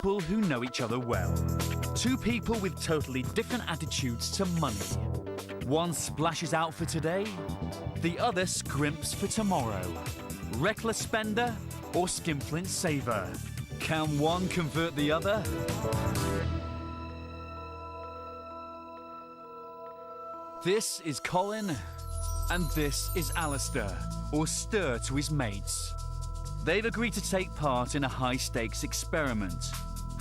people who know each other well. Two people with totally different attitudes to money. One splashes out for today, the other scrimps for tomorrow. Reckless spender or skinflint saver? Can one convert the other? This is Colin, and this is Alistair, or Ster to his mates. They've agreed to take part in a high-stakes experiment.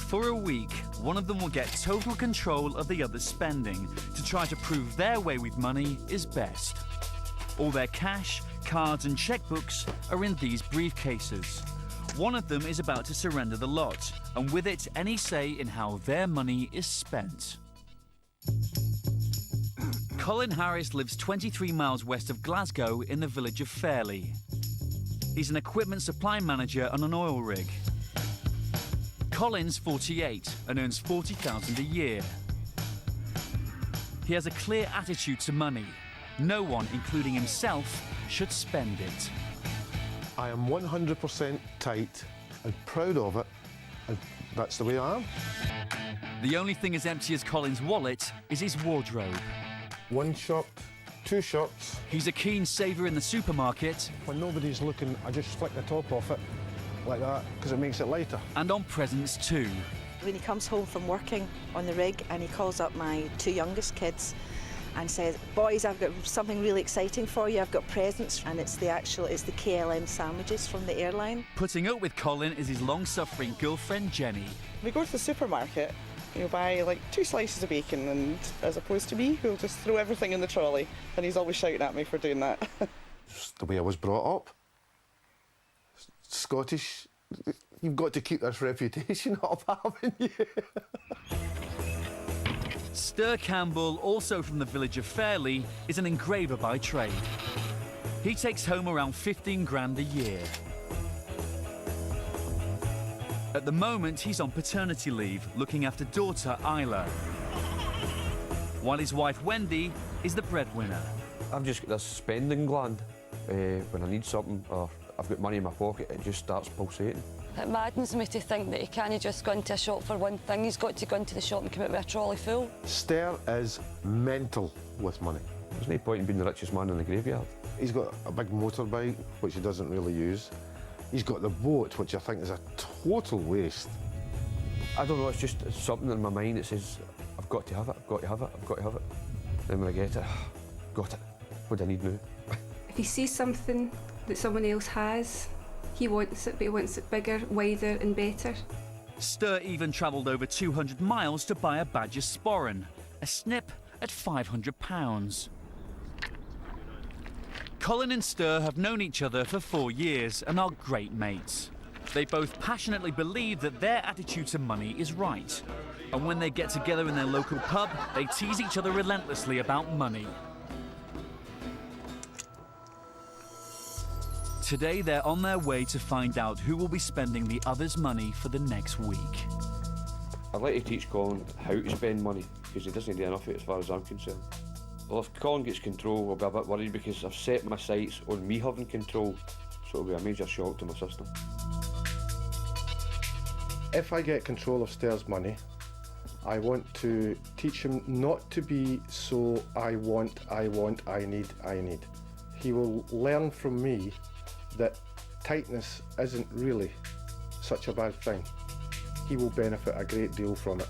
For a week, one of them will get total control of the other's spending to try to prove their way with money is best. All their cash, cards and checkbooks are in these briefcases. One of them is about to surrender the lot, and with it any say in how their money is spent. Colin Harris lives 23 miles west of Glasgow in the village of Fairley. He's an equipment supply manager on an oil rig. Colin's 48 and earns $40,000 a year. He has a clear attitude to money. No one, including himself, should spend it. I am 100% tight and proud of it, and that's the way I am. The only thing as empty as Colin's wallet is his wardrobe. One shirt, two shirts. He's a keen saver in the supermarket. When nobody's looking, I just flick the top off it like that because it makes it lighter. And on presents too. When he comes home from working on the rig and he calls up my two youngest kids and says, "Boys, I've got something really exciting for you. I've got presents," and it's the KLM sandwiches from the airline. Putting up with Colin is his long-suffering girlfriend Jenny. We go to the supermarket, you'll buy like 2 slices of bacon, and as opposed to me, who'll just throw everything in the trolley, and he's always shouting at me for doing that. Just the way I was brought up. Scottish, you've got to keep this reputation up, haven't you? Ster Campbell, also from the village of Fairley, is an engraver by trade. He takes home around 15 grand a year. At the moment, he's on paternity leave, looking after daughter Isla, while his wife Wendy is the breadwinner. I've just got this spending gland. When I need something or I've got money in my pocket, it just starts pulsating. It maddens me to think that he can't just go into a shop for one thing. He's got to go into the shop and come out with a trolley full. Ster is mental with money. There's no point in being the richest man in the graveyard. He's got a big motorbike, which he doesn't really use. He's got the boat, which I think is a total waste. I don't know, it's just something in my mind that says, I've got to have it, I've got to have it, I've got to have it. Then when I get it, got it. What do I need now? If he sees something that someone else has, he wants it, but he wants it bigger, wider and better. Ster even travelled over 200 miles to buy a badger sporran, a snip at £500. Colin and Ster have known each other for 4 years and are great mates. They both passionately believe that their attitude to money is right. And when they get together in their local pub, they tease each other relentlessly about money. Today, they're on their way to find out who will be spending the other's money for the next week. I'd like to teach Colin how to spend money, because he doesn't do enough of it as far as I'm concerned. Well, if Colin gets control, I'll be a bit worried because I've set my sights on me having control, so it'll be a major shock to my system. If I get control of Ster's money, I want to teach him not to be so I want, I need. He will learn from me that tightness isn't really such a bad thing. He will benefit a great deal from it.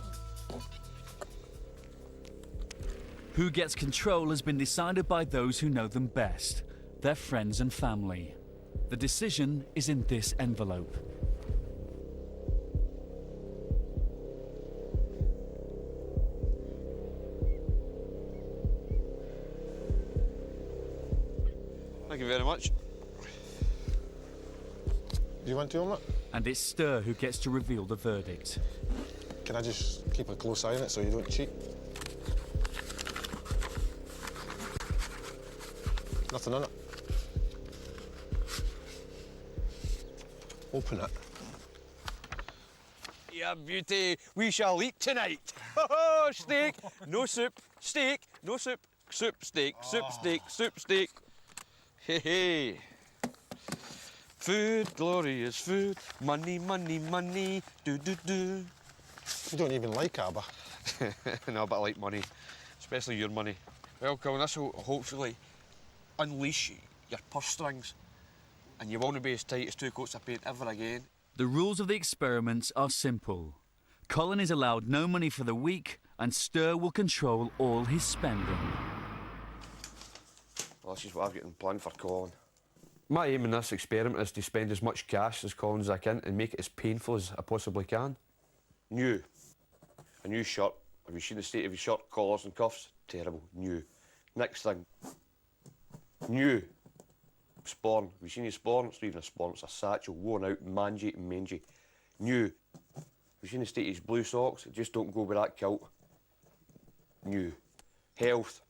Who gets control has been decided by those who know them best, their friends and family. The decision is in this envelope. Thank you very much. Do you want to omelette? And it's Ster who gets to reveal the verdict. Can I just keep a close eye on it so you don't cheat? Nothing in it. Open it. Yeah, beauty, we shall eat tonight. Oh, steak, no soup, steak, no soup, soup, steak, soup, steak, soup, steak. Hey, hey. Food, glorious food, money, money, money, do, do, do. You don't even like ABBA. No, but I like money, especially your money. Well, Colin, this will hopefully unleash your purse strings and you won't be as tight as 2 coats of paint ever again. The rules of the experiments are simple. Colin is allowed no money for the week and Ster will control all his spending. Well, this is what I've got in plan for Colin. My aim in this experiment is to spend as much cash as Colin as I can and make it as painful as I possibly can. New. A new shirt. Have you seen the state of your shirt? Collars and cuffs? Terrible. New. Next thing. New. Sporn. Have you seen your sporn? It's not even a sporn, it's a satchel, worn out, mangy and mangy. New. Have you seen the state of his blue socks? It just don't go with that kilt. New. Health.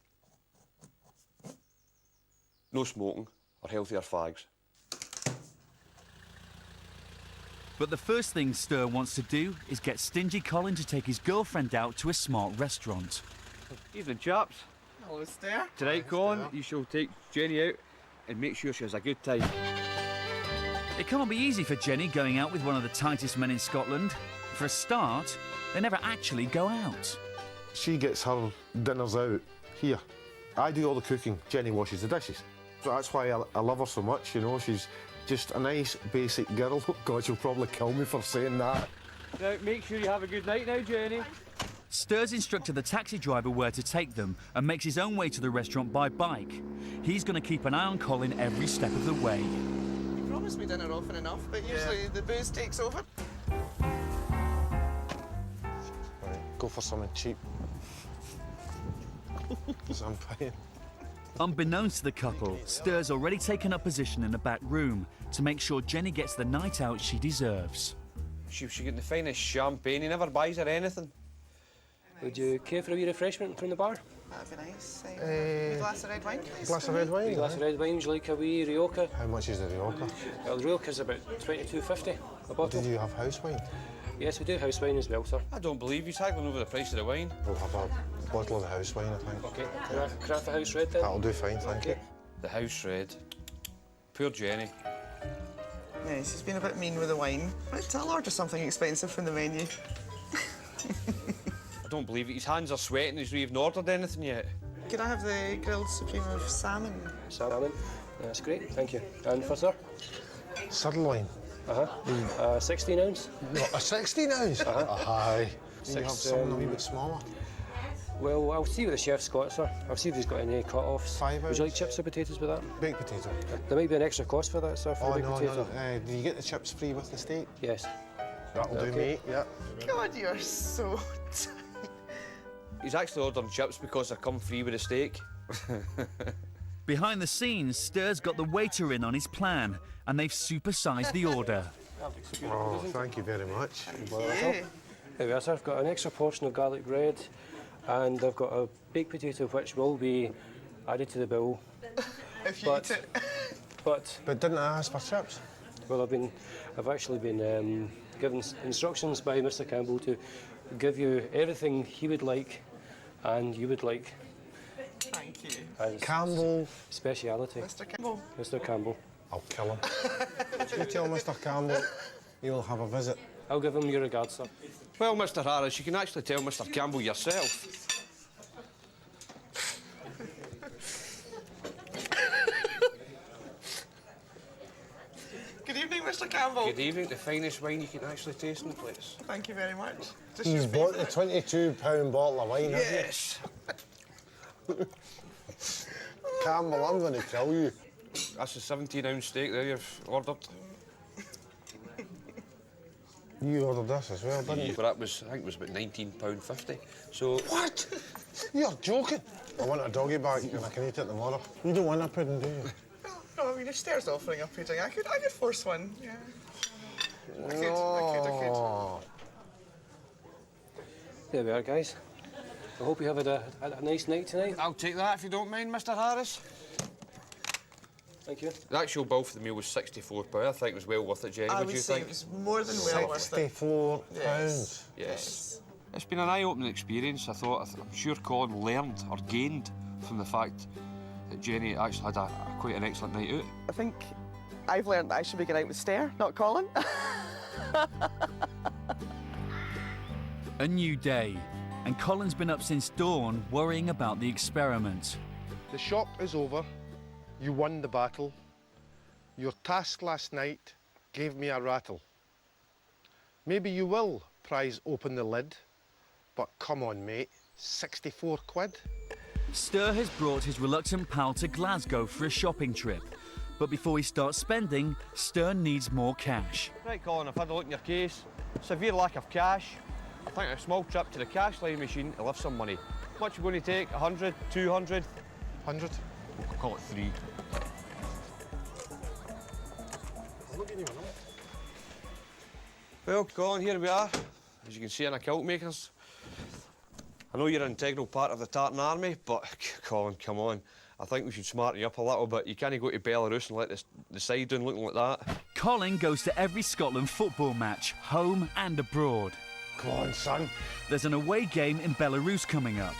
No smoking or healthier fags. But the first thing Ster wants to do is get stingy Colin to take his girlfriend out to a smart restaurant. Evening, chaps. Hello, Ster. Tonight, Colin, you shall take Jenny out and make sure she has a good time. It can't be easy for Jenny going out with one of the tightest men in Scotland. For a start, they never actually go out. She gets her dinners out here. I do all the cooking, Jenny washes the dishes. So that's why I love her so much, you know, she's just a nice, basic girl. Oh, God, she'll probably kill me for saying that. Now, make sure you have a good night now, Jenny. Ster's instructed the taxi driver where to take them and makes his own way to the restaurant by bike. He's going to keep an eye on Colin every step of the way. You promised me dinner often enough, but usually the booze takes over. Right, go for something cheap. Because I'm paying. Unbeknownst to the couple, Ster's already taken up position in the back room to make sure Jenny gets the night out she deserves. She getting the finest champagne, he never buys her anything. Would you care for a wee refreshment from the bar? That'd be nice. A glass of red wine, please. Glass of red A wine? glass of red wine, would you like a wee Rioja? How much is the Rioja? Well, the Rioja's about $22.50 a bottle. Did you have house wine? Yes, we do house wine as well, sir. I don't believe he's haggling over the price of the wine. We'll have a bottle of the house wine, I think. OK, craft the house red then? That'll do fine, thank you. The house red. Poor Jenny. Yes, he's been a bit mean with the wine. But I'll order something expensive from the menu. I don't believe it. His hands are sweating. He's not even ordered anything yet. Could I have the grilled supreme of salmon? Salmon. That's great, thank you. And for sir? Sirloin. 16 ounce. No, a 16 ounce? Aye. Can you have something a wee bit smaller? Well, I'll see what the chef's got, sir. I'll see if he's got any cut-offs. 5 ounce. Would you like chips or potatoes with that? Baked potato. There might be an extra cost for that, sir, for Oh, baked no, potato. no. Do you get the chips free with the steak? Yes. That'll do, Okay. mate, yeah. God, you're so tight. He's actually ordering chips because they come free with a steak. Behind the scenes, Ster's got the waiter in on his plan and they've supersized the order. Oh, thank you very much. Yeah. There we are, sir. I've got an extra portion of garlic bread and I've got a baked potato which will be added to the bill. If you eat it. But didn't I ask for chips? Well, I've actually been given instructions by Mr. Campbell to give you everything he would like and you would like. Thank you. As Campbell. Speciality. Mr. Campbell. Mr. Campbell. I'll kill him. You tell Mr. Campbell you'll have a visit. I'll give him your regards, sir. Well, Mr. Harris, you can actually tell Mr. Campbell yourself. Good evening, Mr. Campbell. Good evening. The finest wine you can actually taste in the place. Thank you very much. Just He's your bought the favourite. £22 bottle of wine, Yes. hasn't he? Campbell, I'm going to kill you. That's a 17-ounce steak there you've ordered. You ordered this as well, didn't you? But that was, I think it was about £19.50. So... What? You're joking. I want a doggy bag and I can eat it tomorrow. You don't want a pudding, do you? No, I mean, if Ster's offering a pudding, I could force one. Yeah. I could. Oh. There we are, guys. I hope you have had a nice night tonight. I'll take that if you don't mind, Mr. Harris. Thank you. The actual bill for the meal was £64. I think it was well worth it, Jenny. I What would do you say think? it was more than well worth it. £64. Yes. Yes. It's been an eye-opening experience. I'm sure Colin learned or gained from the fact that Jenny actually had quite an excellent night out. I think I've learned that I should be going out with Ster, not Colin. A new day, and Colin's been up since dawn worrying about the experiment. The shop is over. You won the battle. Your task last night gave me a rattle. Maybe you will prise open the lid, but come on, mate, 64 quid? Ster has brought his reluctant pal to Glasgow for a shopping trip. But before he starts spending, Ster needs more cash. Right, Colin, I've had a look in your case. Severe lack of cash. I think a small trip to the cash line machine to lift some money. How much are you going to take? 100? 200? 100? We'll call it 3. Well, Colin, here we are. As you can see in a kilt makers. I know you're an integral part of the Tartan army, but Colin, come on. I think we should smarten you up a little bit. You can't go to Belarus and let the side down looking like that. Colin goes to every Scotland football match, home and abroad. Come on, son. There's an away game in Belarus coming up.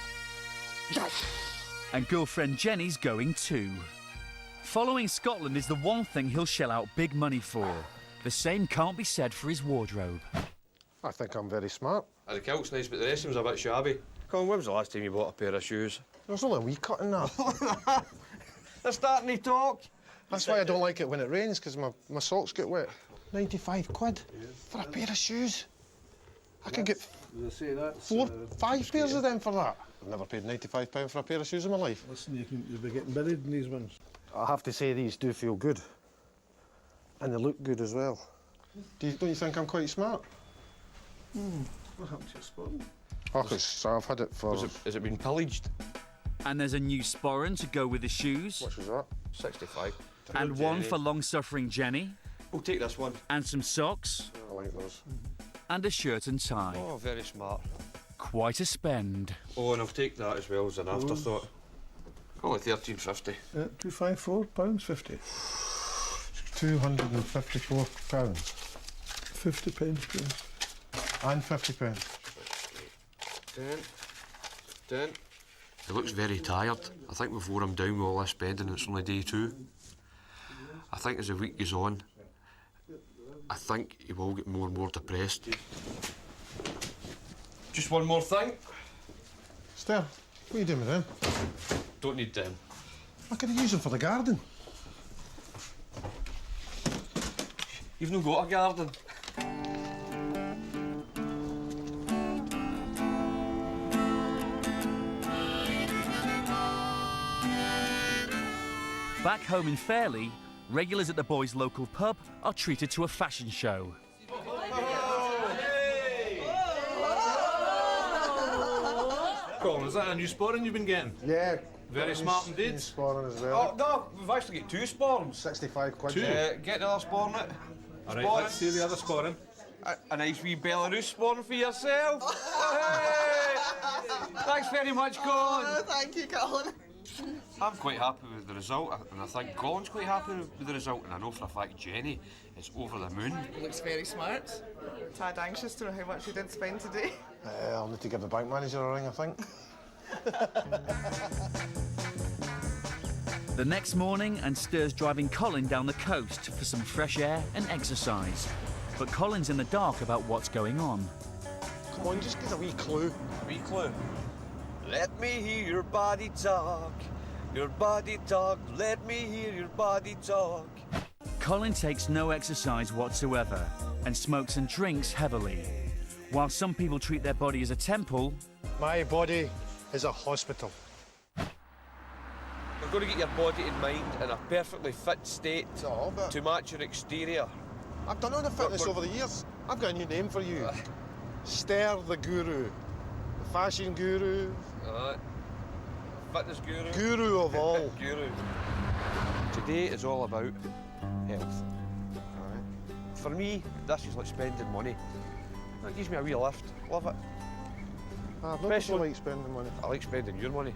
And girlfriend Jenny's going too. Following Scotland is the one thing he'll shell out big money for. The same can't be said for his wardrobe. I think I'm very smart. The kilt's nice, but the rest of them's a bit shabby. Colin, when was the last time you bought a pair of shoes? There's only a wee cut in that. They're starting to talk. That's why I don't like it when it rains, because my socks get wet. 95 quid for a pair of shoes. I could get five pairs of them for that. I've never paid £95 for a pair of shoes in my life. Listen, you'll be getting buried in these ones. I have to say these do feel good. And they look good as well. Don't you think I'm quite smart? What happened to your sporting? Oh, 'cause I've had it for... Has it been pillaged? And there's a new sporran to go with the shoes. What was that? 65. And one for long-suffering Jenny. We'll take this one. And some socks. I like those. And a shirt and tie. Oh, very smart. Quite a spend. Oh, and I'll take that as well as an afterthought. Only £13.50. £254.50. £254. £50, please. And £50. 10. He looks very tired. I think we've wore him down with all this spending. It's only day 2. I think as the week goes on, I think he will get more and more depressed. Just one more thing. Ster, what are you doing with them? Don't need them. I could use them for the garden. You've not got a garden. Back home in Fairley, regulars at the boys' local pub are treated to a fashion show. Colin, is that a new sporting you've been getting? Yeah. Very smart indeed. Sporting as well. Oh, no, we've actually got 2 sporns. 65 quid. 2? Get the other sporn it. All right, let's see the other sporting. A nice wee Belarus sporn for yourself. Hey! Thanks very much, Colin. Oh, thank you, Colin. I'm quite happy with the result, and I think Colin's quite happy with the result, and I know for a fact Jenny is over the moon. Looks very smart. Tad anxious to know how much he did spend today. I'll need to give the bank manager a ring, I think. The next morning, and Ster's driving Colin down the coast for some fresh air and exercise. But Colin's in the dark about what's going on. Come on, just give a wee clue. A wee clue. Let me hear your body talk. Your body talk. Let me hear your body talk. Colin takes no exercise whatsoever and smokes and drinks heavily. While some people treat their body as a temple, My body is a hospital. We're going to get your body and mind in a perfectly fit state to match your exterior. I've done all the fitness over the years. I've got a new name for you. Ster the Guru. The fashion guru. Fitness guru. Guru of all. Guru. Today is all about health. For me, this is like spending money. That gives me a wee lift. Love it. I've not Especially- like spending money. I like spending your money.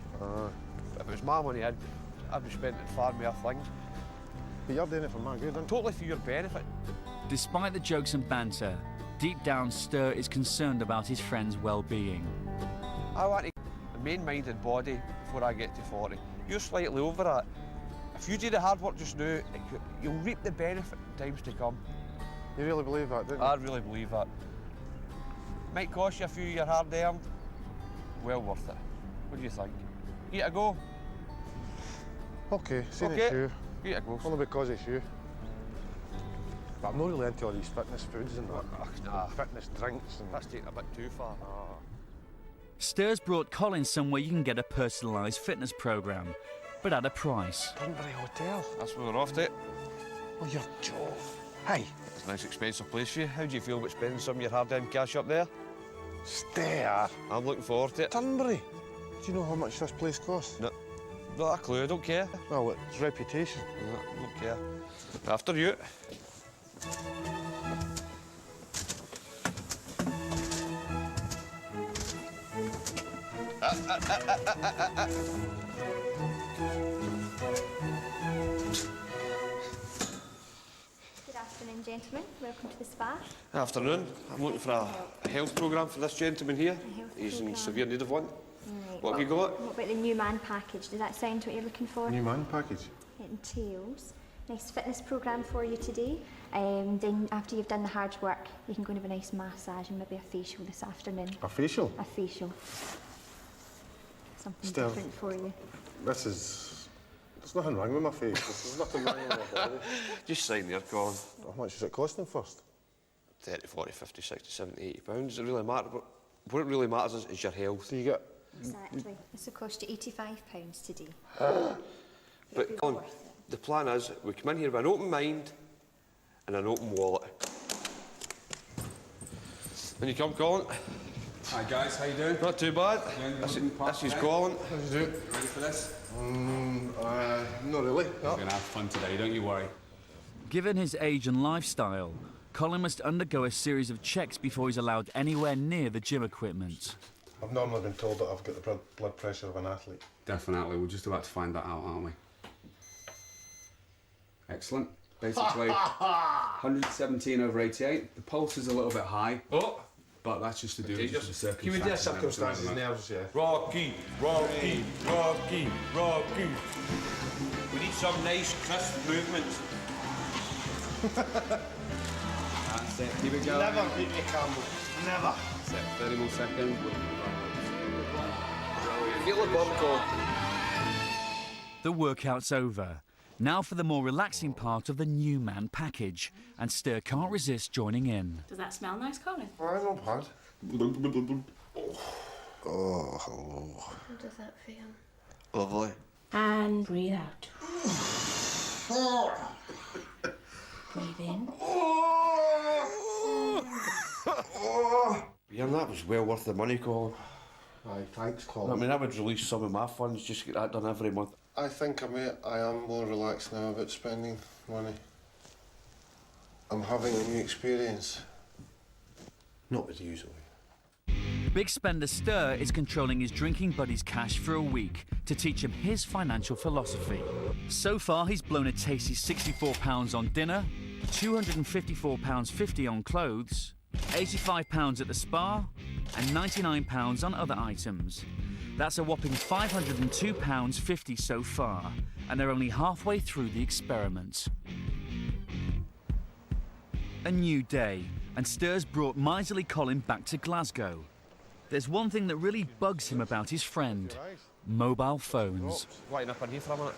If it was my money, I'd be spending it far more things. But you're doing it for my good, aren't you? Totally for your benefit. despite the jokes and banter, deep down Ster is concerned about his friend's well-being. I want a main-minded body before I get to 40. You're slightly over that. If you do the hard work just now, you'll reap the benefit in times to come. You really believe that, don't you? I really believe that. Might cost you a few of your hard earned. Well worth it. What do you think? Give it a go? Okay, see Okay. it's you. Give it a go. Only because it's you. But I'm not really into all these fitness foods and that. Nah. Fitness drinks and... That's taking a bit too far. Stir's brought Colin somewhere you can get a personalised fitness programme, but at a price. Bunbury Hotel. That's where we're off to. Oh, you're Joe. Hey. It's a nice expensive place for you. How do you feel about spending some of your hard-earned cash up there? Ster. I'm looking forward to it. Bunbury. Do you know how much this place costs? No, not a clue, I don't care. Well, it's reputation. No, I don't care. After you. Good afternoon, gentlemen. Welcome to the spa. Afternoon. I'm looking for a health programme for this gentleman here. health He's in programme. severe need of one. Right. What have you got? What about the new man package? Does that sound what you're looking for? New man package. It entails a nice fitness programme for you today. Then after you've done the hard work, you can go and have a nice massage and maybe a facial this afternoon. A facial? A facial. Something Still. different for you. This is... There's nothing wrong with my face. There's nothing wrong with my body. Just sign there, Colin. How much is it costing first? 30, 40, 50, 60, 70, 80 pounds. Does it really matter? What it really matters is your health. Do you get... Exactly. This will cost you £85 today. But Colin, the plan is we come in here with an open mind and an open wallet. When you come, Colin. Hi guys, how you doing? Not too bad. This is Colin. How do you do? Ready for this? Not really. No. We're gonna have fun today, don't you worry. Given his age and lifestyle, Colin must undergo a series of checks before he's allowed anywhere near the gym equipment. I've normally been told that I've got the blood pressure of an athlete. Definitely, we're just about to find that out, aren't we? Excellent. Basically, 117/88. The pulse is a little bit high. Oh! But that's just to do with the circumstances. Give me the and everything circumstances, like that. nerves, yeah. Rocky, Rocky, Rocky, Rocky. We need some nice, crisp movement. That's it. Keep it going. Never beat me, Campbell. Never. That's it. 30 more seconds. Feel the bump, Colin. The workout's over. Now for the more relaxing part of the new man package, and Ster can't resist joining in. Does that smell nice, Colin? Well, not bad. Oh, hello. How does that feel? Lovely. And breathe out. Breathe in. Yeah, that was well worth the money, Colin. Aye, thanks, Colin. I mean, I would release some of my funds just to get that done every month. I think I am more relaxed now about spending money. I'm having a new experience. Not with you, Zoe. Big spender Ster is controlling his drinking buddy's cash for a week to teach him his financial philosophy. So far, he's blown a tasty £64 on dinner, £254.50 on clothes, £85 at the spa, and £99 on other items. That's a whopping £502.50 so far, and they're only halfway through the experiment. A new day, and Ster's brought miserly Colin back to Glasgow. There's one thing that really bugs him about his friend: mobile phones. Waiting up in here for a minute.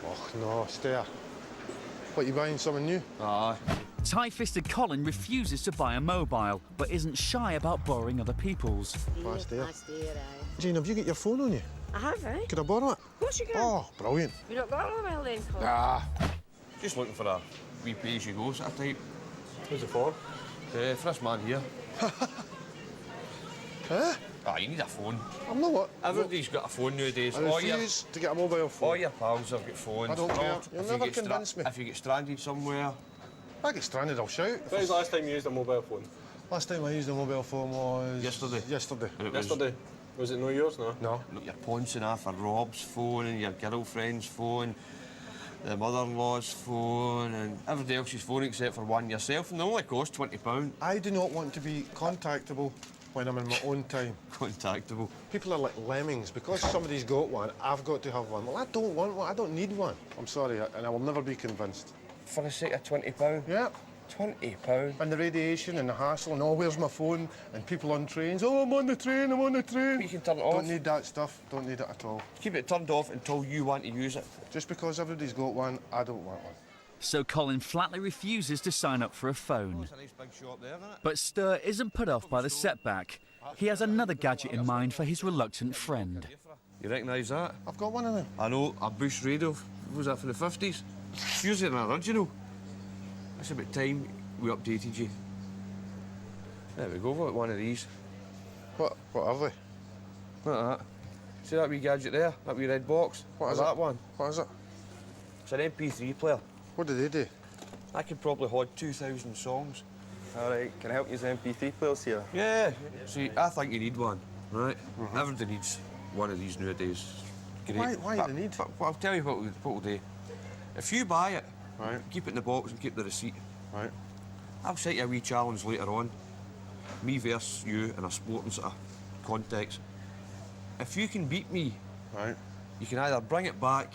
Oh, no, Ster. What, you buying something new? Aye. Tight-fisted Colin refuses to buy a mobile, but isn't shy about borrowing other people's. Hi, Ster. Jane, have you got your phone on you? I have, eh? Could I borrow it? Of course you can. Oh, brilliant. You not got a mobile then, Colin? Ah. Just looking for a wee pay-as-you-go sort of type. Who's it for? For this man here. Huh? Ah, you need a phone. I'm not what? Everybody's got a phone nowadays. I refuse to get a mobile phone. All your pals have got phones. I don't care. Oh, You'll if you never get convince me. If you get stranded somewhere. If I get stranded, I'll shout. When was the last time you used a mobile phone? Last time I used a mobile phone was... Yesterday. Yesterday. And it Yesterday? Was it no yours, no? No. You're pouncing off for Rob's phone and your girlfriend's phone, the mother-in-law's phone and everybody else's phone except for one yourself, and they only cost £20. I do not want to be contactable when I'm in my own time. Contactable. People are like lemmings. Because somebody's got one, I've got to have one. Well, I don't want one. I don't need one. I'm sorry, and I will never be convinced. For the sake of £20? Yeah. £20? And the radiation and the hassle and, oh, where's my phone? And people on trains, oh, I'm on the train, I'm on the train. You can turn it off. Don't need that stuff, don't need it at all. Keep it turned off until you want to use it. Just because everybody's got one, I don't want one. So Colin flatly refuses to sign up for a phone. It's a nice big shop there, isn't it? But Ster isn't put off by the setback. He has another gadget in mind for his reluctant friend. You recognise that? I've got one of them. I know, a Bush radio. What was that, from the 50s? It's usually an original. It's about time we updated you. There we go, what, one of these. What are they? Look at that. See that wee gadget there? That wee red box? What is that it? one? What is it? It's an MP3 player. What do they do? I could probably hold 2,000 songs. All right, can I help use MP3 players here? Yeah. See, I think you need one, right? Everybody needs one of these nowadays. Great. Why do they need? But I'll tell you what we'll do. If you buy it, right, keep it in the box and keep the receipt. Right. I'll set you a wee challenge later on. Me versus you in a sporting sort of context. If you can beat me, right, you can either bring it back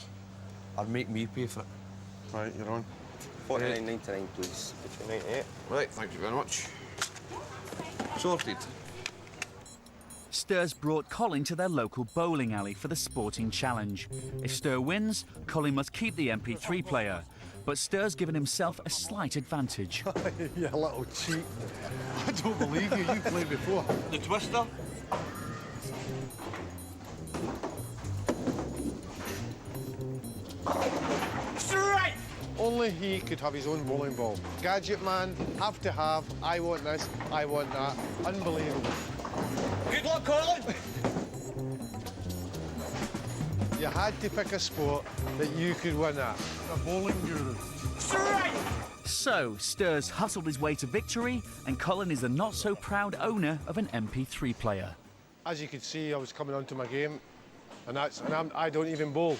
or make me pay for it. Right, you're on. £49.99, please. £98. Right, thank you very much. Sorted. Ster's brought Colin to their local bowling alley for the sporting challenge. If Ster wins, Colin must keep the MP3 player. But Ster's given himself a slight advantage. You little cheat. I don't believe you. You played before. The twister. Strike! Only he could have his own bowling ball. Gadget man, have to have. I want this, I want that. Unbelievable. Good luck, Colin! You had to pick a sport that you could win at. A bowling guru. Strike! So, Ster's hustled his way to victory, and Colin is the not-so-proud owner of an MP3 player. As you could see, I was coming onto my game, and I don't even bowl.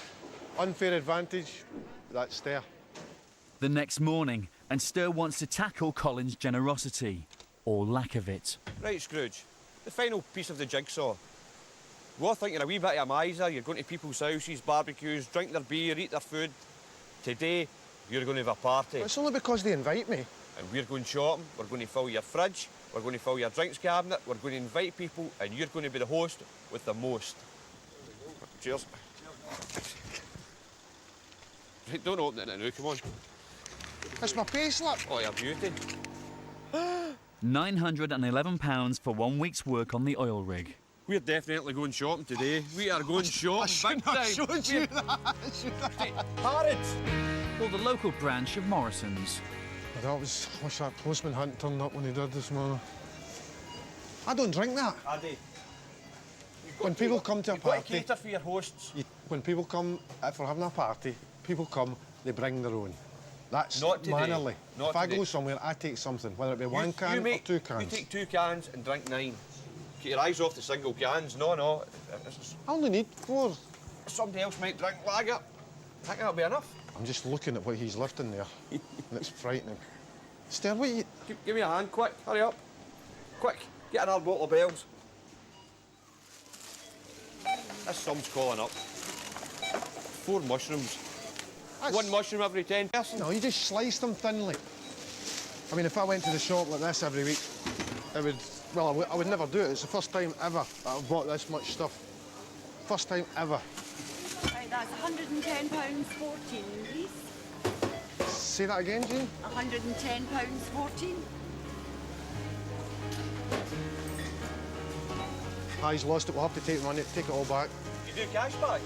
Unfair advantage, that's there. The next morning, and Ster wants to tackle Colin's generosity, or lack of it. Right, Scrooge, the final piece of the jigsaw. We all think you're a wee bit of a miser, you're going to people's houses, barbecues, drink their beer, eat their food. Today, you're going to have a party. It's only because they invite me. And we're going shopping, we're going to fill your fridge, we're going to fill your drinks cabinet, we're going to invite people, and you're going to be the host with the most. Cheers. Right, don't open it now, come on. It's my pay slip. Oh, your beauty. £911 for 1 week's work on the oil rig. We're definitely going shopping today. We are going shopping big time. I showed you that. Harrods! Or the local branch of Morrison's. That was, wish that postman hadn't turned up when he did this morning. I don't drink that. Addy. When people come to a You've got to party, cater for your hosts. when people come, if we're having a party, people come, they bring their own. That's Not today. mannerly. Not if I today. go somewhere, I take something, whether it be one can or 2 cans. You take 2 cans and drink 9. Keep your eyes off the single cans. No. I only need 4. Somebody else might drink lager. I think that'll be enough. I'm just looking at what he's lifting there, and it's frightening. Ster, what you... Give me a hand, quick. Hurry up. Quick, get another bottle of bells. This sum's calling up. 4 mushrooms. That's... 1 mushroom every 10 persons. No, you just slice them thinly. I mean, if I went to the shop like this every week, it would... Well, I would never do it. It's the first time ever that I've bought this much stuff. First time ever. Right, that's £110.14, please. Say that again, Jean? £110.14. Ah, he's lost it. We'll have to take the money, take it all back. You do cash back?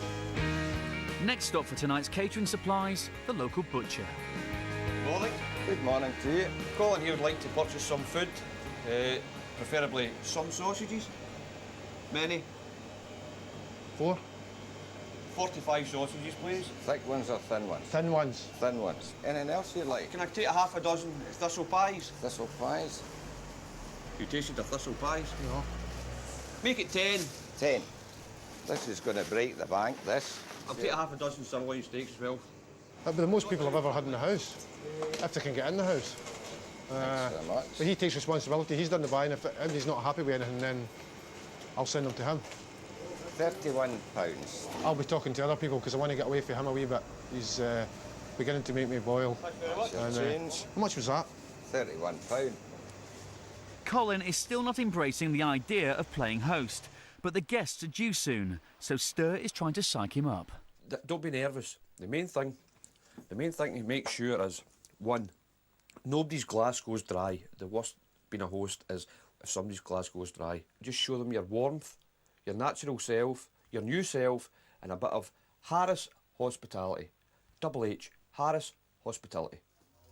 Next stop for tonight's catering supplies, the local butcher. Morning. Good morning to you. Colin here would like to purchase some food, preferably some sausages. Many. 4. 45 sausages, please. Thick ones or thin ones? Thin ones. Thin ones. Anything else you like? Can I take a half a dozen thistle pies? Thistle pies? You tasted the thistle pies? No. Make it 10. 10. This is going to break the bank, this. I'll take a half a dozen sirloin steaks as well. That'd be the most people I've ever had in the house, if they can get in the house. Thanks very much. But he takes responsibility. He's done the buying. If he's not happy with anything, then I'll send them to him. £31. I'll be talking to other people because I want to get away from him a wee bit. He's beginning to make me boil. That's your change. How much was that? £31. Colin is still not embracing the idea of playing host, but the guests are due soon, so Ster is trying to psych him up. Don't be nervous. The main thing to make sure is, one, nobody's glass goes dry. The worst being a host is if somebody's glass goes dry. Just show them your warmth, your natural self, your new self, and a bit of Harris hospitality. Double H, Harris hospitality.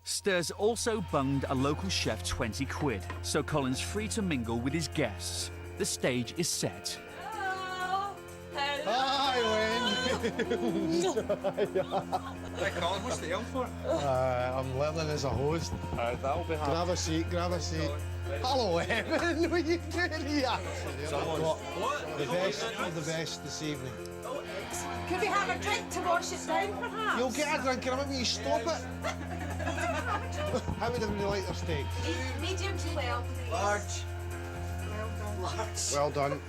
Ster's also bunged a local chef 20 quid, so Colin's free to mingle with his guests. The stage is set. Hi, Wayne. Hey, Colin, what's the help for? I'm learning as a host. That'll be hard. Grab a seat, grab a seat. Hello, Evan. What are you doing here? What? The best of the best this evening. Could we have a drink to wash it down, perhaps? You'll get a drink, and I want you to stop it. How would you like their steak? Medium to well, please. Large. Well done.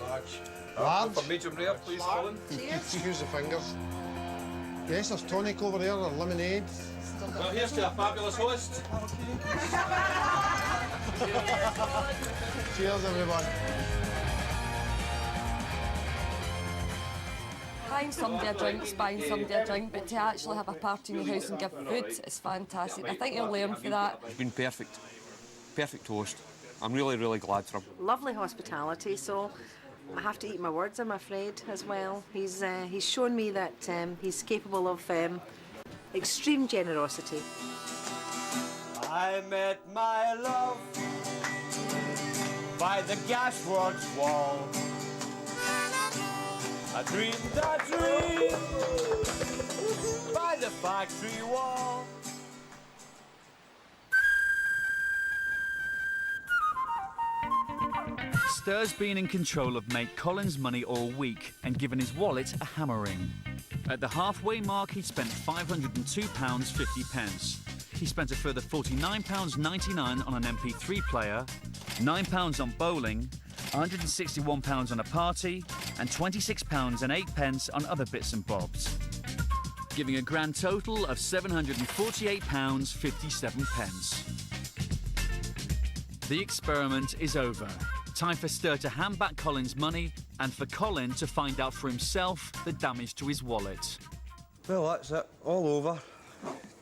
Large. Large? For medium rare, please, Colin. Excuse the fingers. Yes, there's tonic over there, or lemonade. Well, here's to a fabulous host. Cheers, everyone. Buying somebody a drink's buying somebody a drink, but to actually have a party in your house and give food is fantastic. I think you'll learn from that. It's been perfect. Perfect host. I'm really, really glad for him. Lovely hospitality, so I have to eat my words, I'm afraid, as well. He's shown me that he's capable of extreme generosity. I met my love by the gasworks wall. I dreamed a dream by the factory wall. Ster's been in control of mate Colin's money all week and given his wallet a hammering. At the halfway mark, he spent £502.50. He spent a further £49.99 on an MP3 player, £9 on bowling, £161 on a party, and £26.08 on other bits and bobs, giving a grand total of £748.57. The experiment is over. Time for Ster to hand back Colin's money and for Colin to find out for himself the damage to his wallet. Well, that's it. All over.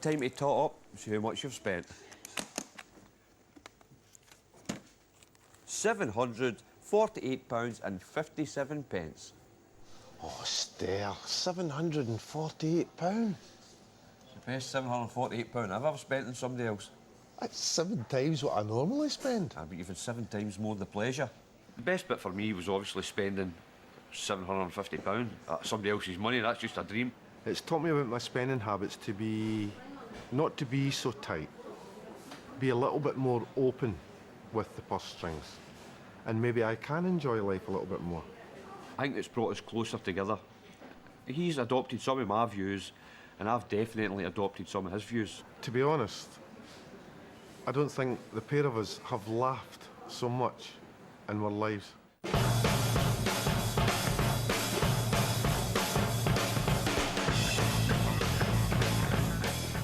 Time to tot up and see how much you've spent. £748.57. Oh, Ster, £748. The best £748 I've ever spent on somebody else. That's 7 times what I normally spend. But you've had 7 times more the pleasure. The best bit for me was obviously spending £750. Somebody else's money, that's just a dream. It's taught me about my spending habits to be... not to be so tight. Be a little bit more open with the purse strings. And maybe I can enjoy life a little bit more. I think it's brought us closer together. He's adopted some of my views, and I've definitely adopted some of his views. To be honest, I don't think the pair of us have laughed so much in our lives.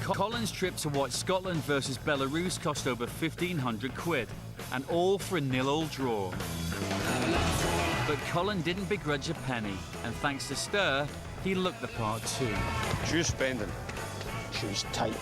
Colin's trip to watch Scotland versus Belarus cost over 1,500 quid, and all for a 0-0 draw. But Colin didn't begrudge a penny, and thanks to Ster, he looked the part too. Choose spending. Choose tight.